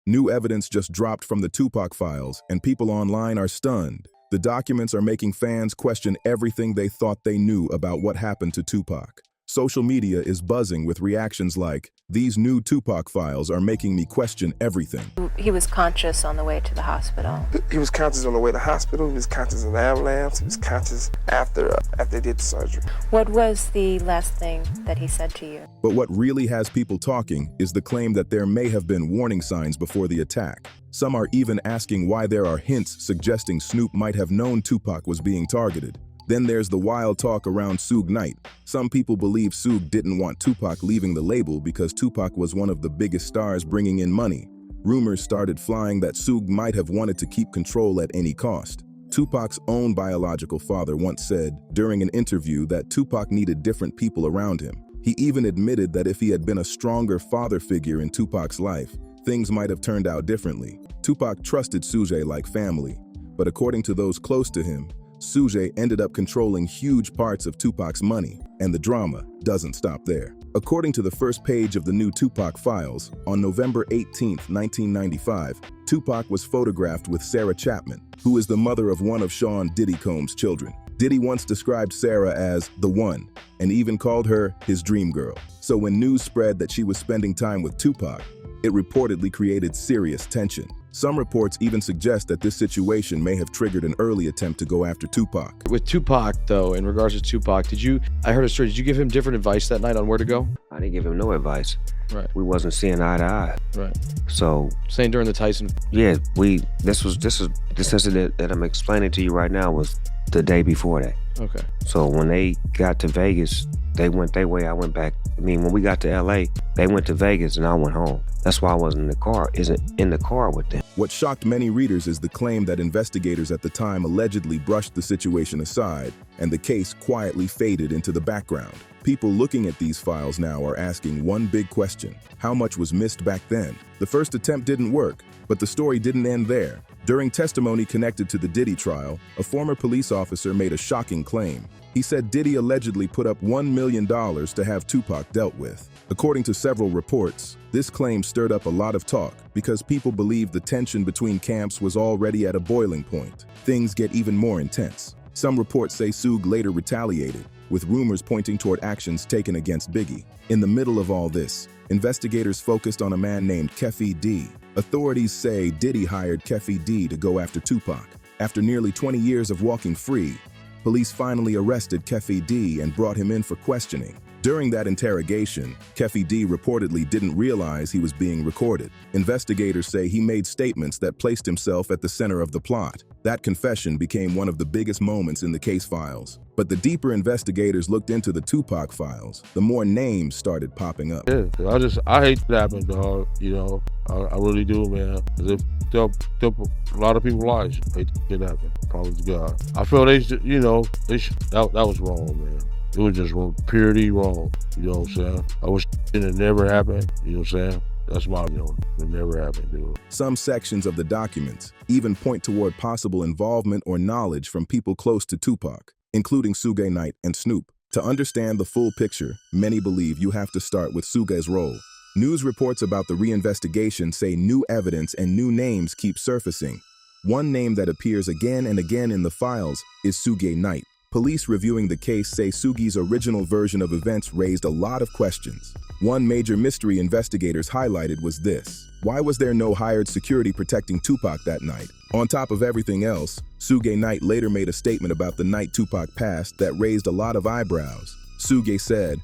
New evidence just dropped from the Tupac files, and people online are stunned. The documents are making fans question everything they thought they knew about what happened to Tupac. Social media is buzzing with reactions like, "These new Tupac files are making me question everything." He was conscious on the way to the hospital. He was conscious on the way to the hospital. He was conscious in the ambulance. He was conscious after they did the surgery. What was the last thing that he said to you? But what really has people talking is the claim that there may have been warning signs before the attack. Some are even asking why there are hints suggesting Snoop might have known Tupac was being targeted. Then there's the wild talk around Suge Knight. Some people believe Suge didn't want Tupac leaving the label because Tupac was one of the biggest stars bringing in money. Rumors started flying that Suge might have wanted to keep control at any cost. Tupac's own biological father once said during an interview that Tupac needed different people around him. He even admitted that if he had been a stronger father figure in Tupac's life, things might have turned out differently. Tupac trusted Suge like family, but according to those close to him, Suge ended up controlling huge parts of Tupac's money, and the drama doesn't stop there. According to the first page of the new Tupac files, on November 18, 1995, Tupac was photographed with Sarah Chapman, who is the mother of one of Sean Diddy Combs' children. Diddy once described Sarah as the one, and even called her his dream girl. So when news spread that she was spending time with Tupac, it reportedly created serious tension. Some reports even suggest that this situation may have triggered an early attempt to go after Tupac. With Tupac, though, in regards to Tupac, I heard a story, did you give him different advice that night on where to go? I didn't give him no advice. Right. We wasn't seeing eye to eye. Right. So. Saying during the Tyson. Yeah, this incident that I'm explaining to you right now was the day before that. Okay. So when they got to Vegas, they went their way, I went back. I mean, when we got to LA, they went to Vegas and I went home. That's why I wasn't in the car with them. What shocked many readers is the claim that investigators at the time allegedly brushed the situation aside and the case quietly faded into the background. People looking at these files now are asking one big question: how much was missed back then? The first attempt didn't work, but the story didn't end there. During testimony connected to the Diddy trial, a former police officer made a shocking claim. He said Diddy allegedly put up $1 million to have Tupac dealt with. According to several reports, this claim stirred up a lot of talk because people believe the tension between camps was already at a boiling point. Things get even more intense. Some reports say Suge later retaliated, with rumors pointing toward actions taken against Biggie. In the middle of all this, investigators focused on a man named Keffe D. Authorities say Diddy hired Keffe D to go after Tupac. After nearly 20 years of walking free, police finally arrested Keffe D and brought him in for questioning. During that interrogation, Keffe D reportedly didn't realize he was being recorded. Investigators say he made statements that placed himself at the center of the plot. That confession became one of the biggest moments in the case files. But the deeper investigators looked into the Tupac files, the more names started popping up. Yeah, I hate that happened, dog. You know, I really do, man. It took a lot of people's lives. I hate that happen. Probably to God. I feel that was wrong, man. It was just wrong, purely wrong. You know what I'm saying? I wish it never happened. You know what I'm saying? That's my, it never happened, dude. Some sections of the documents even point toward possible involvement or knowledge from people close to Tupac, including Suge Knight and Snoop. To understand the full picture, many believe you have to start with Suge's role. News reports about the reinvestigation say new evidence and new names keep surfacing. One name that appears again and again in the files is Suge Knight. Police reviewing the case say Suge's original version of events raised a lot of questions. One major mystery investigators highlighted was this: why was there no hired security protecting Tupac that night? On top of everything else, Suge Knight later made a statement about the night Tupac passed that raised a lot of eyebrows. Suge said,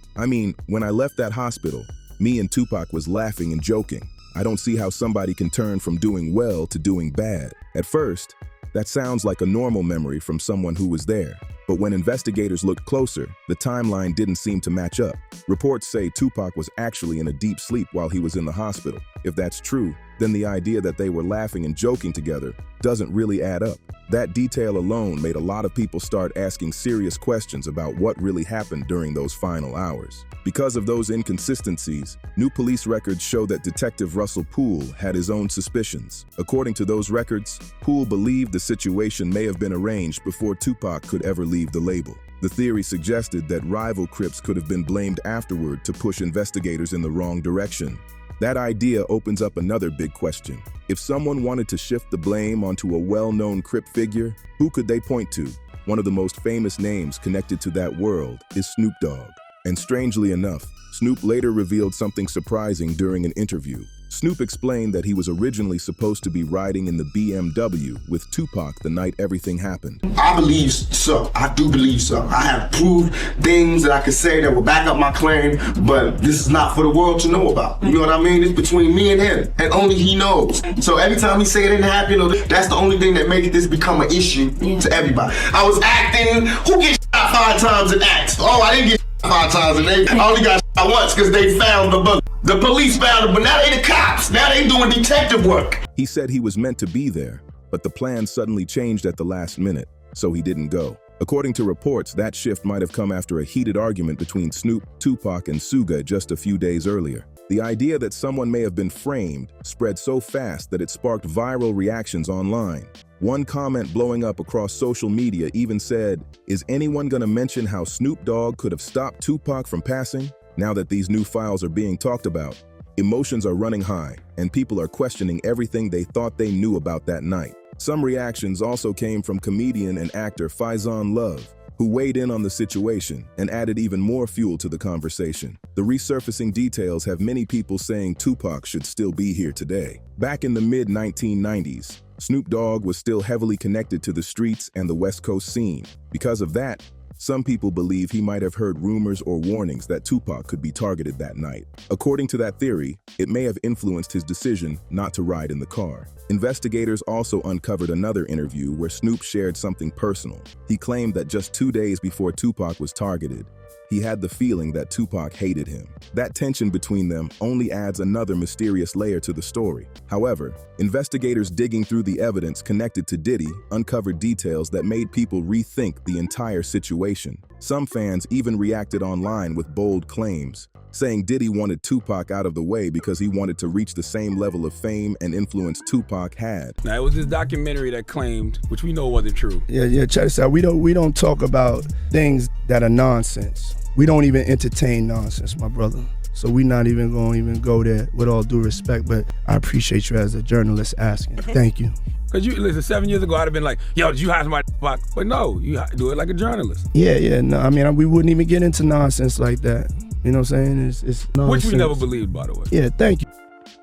when I left that hospital, me and Tupac was laughing and joking. I don't see how somebody can turn from doing well to doing bad. At first, that sounds like a normal memory from someone who was there. But when investigators looked closer, the timeline didn't seem to match up. Reports say Tupac was actually in a deep sleep while he was in the hospital. If that's true, then the idea that they were laughing and joking together doesn't really add up. That detail alone made a lot of people start asking serious questions about what really happened during those final hours. Because of those inconsistencies, new police records show that Detective Russell Poole had his own suspicions. According to those records, Poole believed the situation may have been arranged before Tupac could ever leave the label. The theory suggested that rival Crips could have been blamed afterward to push investigators in the wrong direction. That idea opens up another big question. If someone wanted to shift the blame onto a well-known Crip figure, who could they point to? One of the most famous names connected to that world is Snoop Dogg. And strangely enough, Snoop later revealed something surprising during an interview. Snoop explained that he was originally supposed to be riding in the BMW with Tupac the night everything happened. I believe so. I do believe so. I have proved things that I could say that will back up my claim, but this is not for the world to know about. You know what I mean? It's between me and him, and only he knows. So every time he say it didn't happen, that's the only thing that makes this become an issue to everybody. I was acting. Who gets shot 5 times and acts? Oh, I didn't get shot 5 times and I only got shot once because they found the book. The police found it, but now they the cops. Now they doing detective work. He said he was meant to be there, but the plan suddenly changed at the last minute, so he didn't go. According to reports, that shift might have come after a heated argument between Snoop, Tupac, and Suge just a few days earlier. The idea that someone may have been framed spread so fast that it sparked viral reactions online. One comment blowing up across social media even said, "Is anyone gonna mention how Snoop Dogg could have stopped Tupac from passing?" Now that these new files are being talked about, emotions are running high, and people are questioning everything they thought they knew about that night. Some reactions also came from comedian and actor Faizon Love, who weighed in on the situation and added even more fuel to the conversation. The resurfacing details have many people saying Tupac should still be here today. Back in the mid-1990s, Snoop Dogg was still heavily connected to the streets and the West Coast scene. Because of that, some people believe he might have heard rumors or warnings that Tupac could be targeted that night. According to that theory, it may have influenced his decision not to ride in the car. Investigators also uncovered another interview where Snoop shared something personal. He claimed that just 2 days before Tupac was targeted, he had the feeling that Tupac hated him. That tension between them only adds another mysterious layer to the story. However, investigators digging through the evidence connected to Diddy uncovered details that made people rethink the entire situation. Some fans even reacted online with bold claims, saying Diddy wanted Tupac out of the way because he wanted to reach the same level of fame and influence Tupac had. Now, it was this documentary that claimed, which we know wasn't true. Yeah, check this out. We don't talk about things that are nonsense. We don't even entertain nonsense, my brother. So we're not even going to go there, with all due respect, but I appreciate you as a journalist asking. Thank you. Because you, listen, 7 years ago, I'd have been like, yo, did you hire somebody? But no, you do it like a journalist. Yeah, no, I mean, we wouldn't even get into nonsense like that. You know what I'm saying? It's nonsense. Which we never believed, by the way. Yeah, thank you.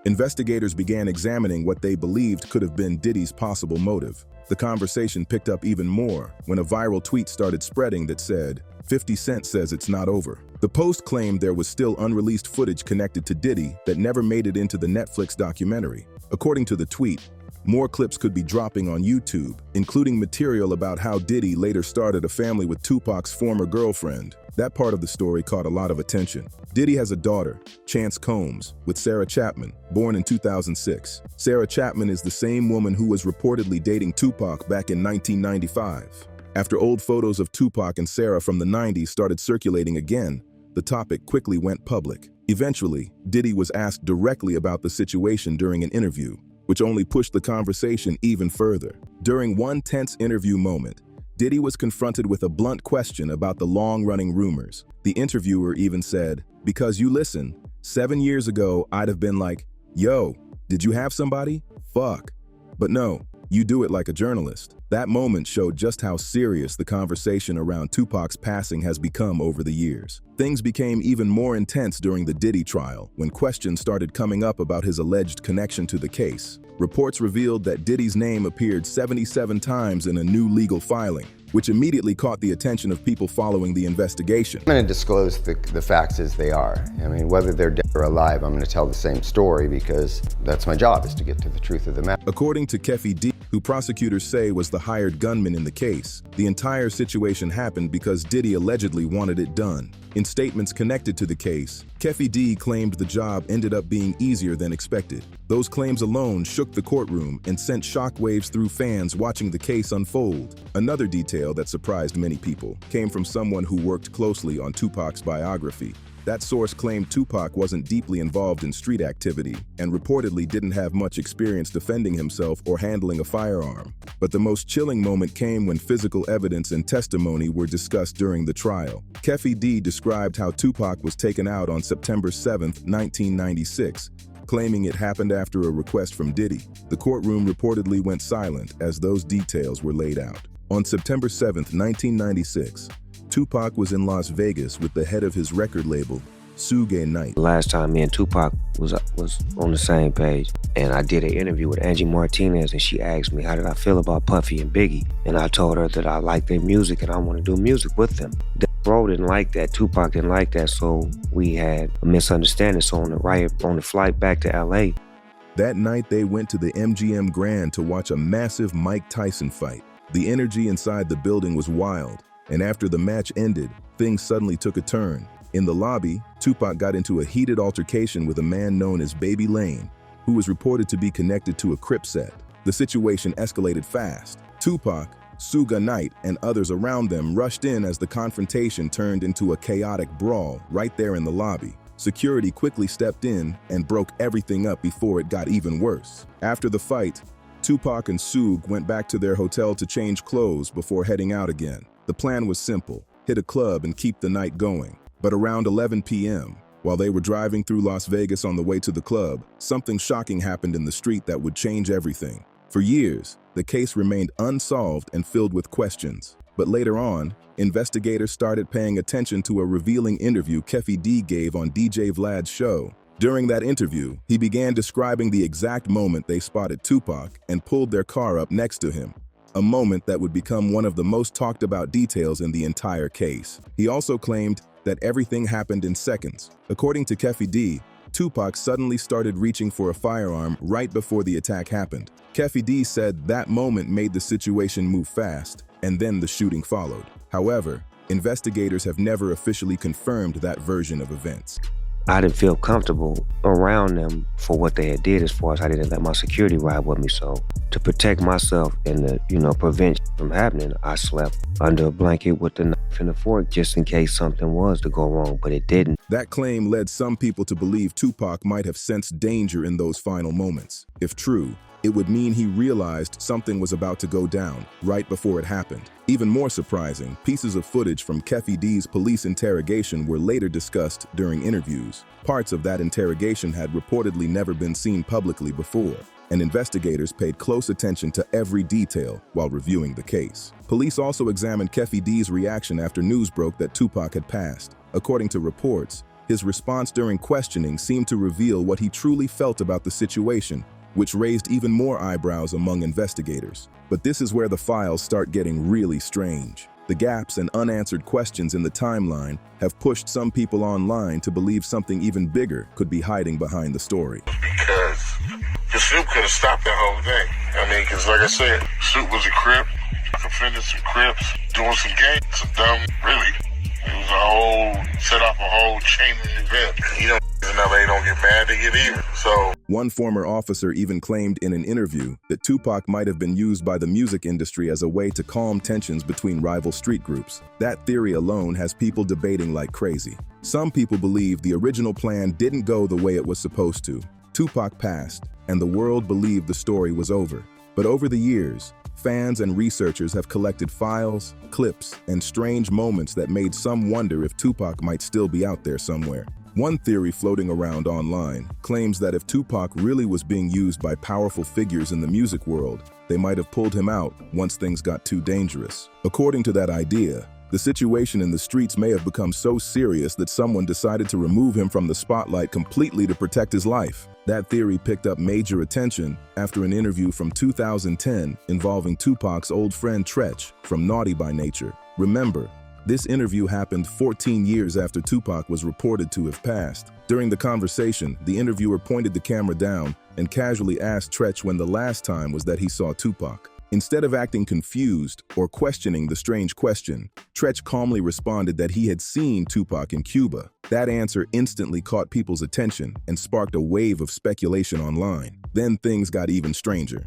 Investigators began examining what they believed could have been Diddy's possible motive. The conversation picked up even more when a viral tweet started spreading that said, 50 Cent says it's not over. The post claimed there was still unreleased footage connected to Diddy that never made it into the Netflix documentary. According to the tweet, more clips could be dropping on YouTube, including material about how Diddy later started a family with Tupac's former girlfriend. That part of the story caught a lot of attention. Diddy has a daughter, Chance Combs, with Sarah Chapman, born in 2006. Sarah Chapman is the same woman who was reportedly dating Tupac back in 1995. After old photos of Tupac and Sarah from the 90s started circulating again, the topic quickly went public. Eventually, Diddy was asked directly about the situation during an interview, which only pushed the conversation even further. During one tense interview moment, Diddy was confronted with a blunt question about the long-running rumors. The interviewer even said, "Because you listen, 7 years ago, I'd have been like, yo, did you have somebody? Fuck. But no, you do it like a journalist." That moment showed just how serious the conversation around Tupac's passing has become over the years. Things became even more intense during the Diddy trial when questions started coming up about his alleged connection to the case. Reports revealed that Diddy's name appeared 77 times in a new legal filing, which immediately caught the attention of people following the investigation. I'm going to disclose the facts as they are. I mean, whether they're dead or alive, I'm going to tell the same story because that's my job, is to get to the truth of the matter. According to Keffi D, who prosecutors say was the hired gunman in the case, the entire situation happened because Diddy allegedly wanted it done. In statements connected to the case, Keffi D claimed the job ended up being easier than expected. Those claims alone shook the courtroom and sent shockwaves through fans watching the case unfold. Another detail that surprised many people came from someone who worked closely on Tupac's biography. That source claimed Tupac wasn't deeply involved in street activity and reportedly didn't have much experience defending himself or handling a firearm. But the most chilling moment came when physical evidence and testimony were discussed during the trial. Keffi D described how Tupac was taken out on September 7, 1996, claiming it happened after a request from Diddy. The courtroom reportedly went silent as those details were laid out. On September 7, 1996, Tupac was in Las Vegas with the head of his record label, Suge Knight. Last time me and Tupac was on the same page, and I did an interview with Angie Martinez, and she asked me how did I feel about Puffy and Biggie, and I told her that I liked their music and I want to do music with them. Bro didn't like that, Tupac didn't like that, so we had a misunderstanding. So on the flight back to LA. That night they went to the MGM Grand to watch a massive Mike Tyson fight. The energy inside the building was wild, and after the match ended, things suddenly took a turn. In the lobby, Tupac got into a heated altercation with a man known as Baby Lane, who was reported to be connected to a Crip set. The situation escalated fast. Tupac, Suge Knight, and others around them rushed in as the confrontation turned into a chaotic brawl right there in the lobby. Security quickly stepped in and broke everything up before it got even worse. After the fight, Tupac and Suge went back to their hotel to change clothes before heading out again. The plan was simple: hit a club and keep the night going. But around 11 p.m., while they were driving through Las Vegas on the way to the club, something shocking happened in the street that would change everything. For years, the case remained unsolved and filled with questions. But later on, investigators started paying attention to a revealing interview Keffy D gave on DJ Vlad's show. During that interview, he began describing the exact moment they spotted Tupac and pulled their car up next to him. A moment that would become one of the most talked about details in the entire case. He also claimed that everything happened in seconds. According to Keffy D, Tupac suddenly started reaching for a firearm right before the attack happened. Keffy D said that moment made the situation move fast, and then the shooting followed. However, investigators have never officially confirmed that version of events. I didn't feel comfortable around them for what they had did, as far as I didn't let my security ride with me. So to protect myself and to, prevent from happening, I slept under a blanket with the knife and the fork just in case something was to go wrong, but it didn't. That claim led some people to believe Tupac might have sensed danger in those final moments. If true, it would mean he realized something was about to go down right before it happened. Even more surprising, pieces of footage from Keffy D's police interrogation were later discussed during interviews. Parts of that interrogation had reportedly never been seen publicly before, and investigators paid close attention to every detail while reviewing the case. Police also examined Keffy D's reaction after news broke that Tupac had passed. According to reports, his response during questioning seemed to reveal what he truly felt about the situation, which raised even more eyebrows among investigators. But this is where the files start getting really strange. The gaps and unanswered questions in the timeline have pushed some people online to believe something even bigger could be hiding behind the story. Because Snoop could have stopped that whole thing. Because like I said, Snoop was a Crip, offended some Crips, doing some gangs, some dumb, really. It was set off a whole chain of events. In LA don't get mad, they get even. So one former officer even claimed in an interview that Tupac might have been used by the music industry as a way to calm tensions between rival street groups. That theory alone has people debating like crazy. Some people believe the original plan didn't go the way it was supposed to. Tupac passed, and the world believed the story was over. But over the years, fans and researchers have collected files, clips, and strange moments that made some wonder if Tupac might still be out there somewhere. One theory floating around online claims that if Tupac really was being used by powerful figures in the music world, they might have pulled him out once things got too dangerous. According to that idea, the situation in the streets may have become so serious that someone decided to remove him from the spotlight completely to protect his life. That theory picked up major attention after an interview from 2010 involving Tupac's old friend Tretch from Naughty by Nature. Remember, this interview happened 14 years after Tupac was reported to have passed. During the conversation, the interviewer pointed the camera down and casually asked Tretch when the last time was that he saw Tupac. Instead of acting confused or questioning the strange question, Tretch calmly responded that he had seen Tupac in Cuba. That answer instantly caught people's attention and sparked a wave of speculation online. Then things got even stranger.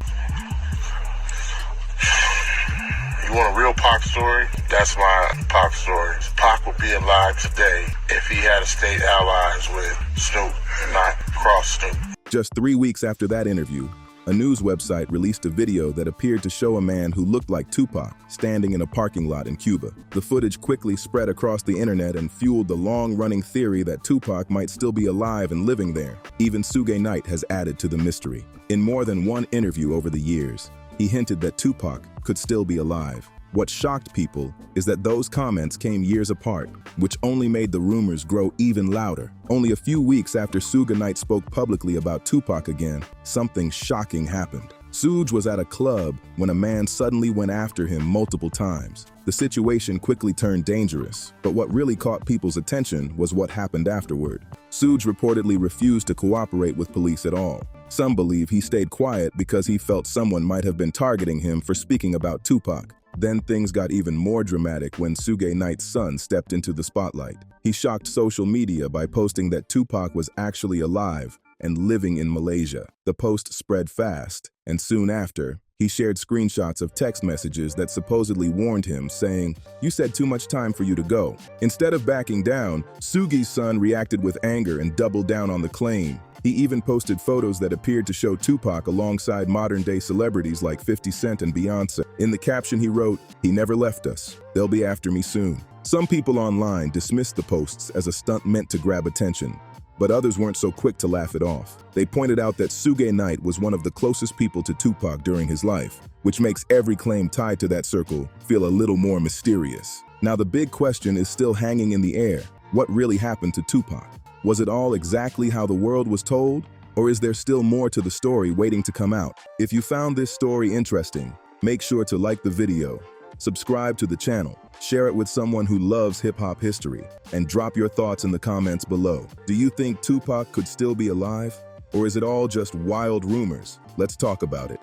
You want a real Pac story? That's my Pac story. Pac would be alive today if he had stayed allies with Snoop and not crossed Snoop. Just 3 weeks after that interview, A news website released a video that appeared to show a man who looked like Tupac standing in a parking lot in Cuba. The footage quickly spread across the internet and fueled the long-running theory that Tupac might still be alive and living there. Even Suge Knight has added to the mystery. In more than one interview over the years, he hinted that Tupac could still be alive. What shocked people is that those comments came years apart, which only made the rumors grow even louder. Only a few weeks after Suge Knight spoke publicly about Tupac again, something shocking happened. Suge was at a club when a man suddenly went after him multiple times. The situation quickly turned dangerous, but what really caught people's attention was what happened afterward. Suge reportedly refused to cooperate with police at all. Some believe he stayed quiet because he felt someone might have been targeting him for speaking about Tupac. Then things got even more dramatic when Suge Knight's son stepped into the spotlight. He shocked social media by posting that Tupac was actually alive and living in Malaysia. The post spread fast, and soon after, he shared screenshots of text messages that supposedly warned him, saying, "You said too much time for you to go." Instead of backing down, Suge's son reacted with anger and doubled down on the claim. He even posted photos that appeared to show Tupac alongside modern-day celebrities like 50 Cent and Beyonce. In the caption he wrote, "He never left us. They'll be after me soon." Some people online dismissed the posts as a stunt meant to grab attention, but others weren't so quick to laugh it off. They pointed out that Suge Knight was one of the closest people to Tupac during his life, which makes every claim tied to that circle feel a little more mysterious. Now the big question is still hanging in the air. What really happened to Tupac? Was it all exactly how the world was told? Or is there still more to the story waiting to come out? If you found this story interesting, make sure to like the video, subscribe to the channel, share it with someone who loves hip-hop history, and drop your thoughts in the comments below. Do you think Tupac could still be alive? Or is it all just wild rumors? Let's talk about it.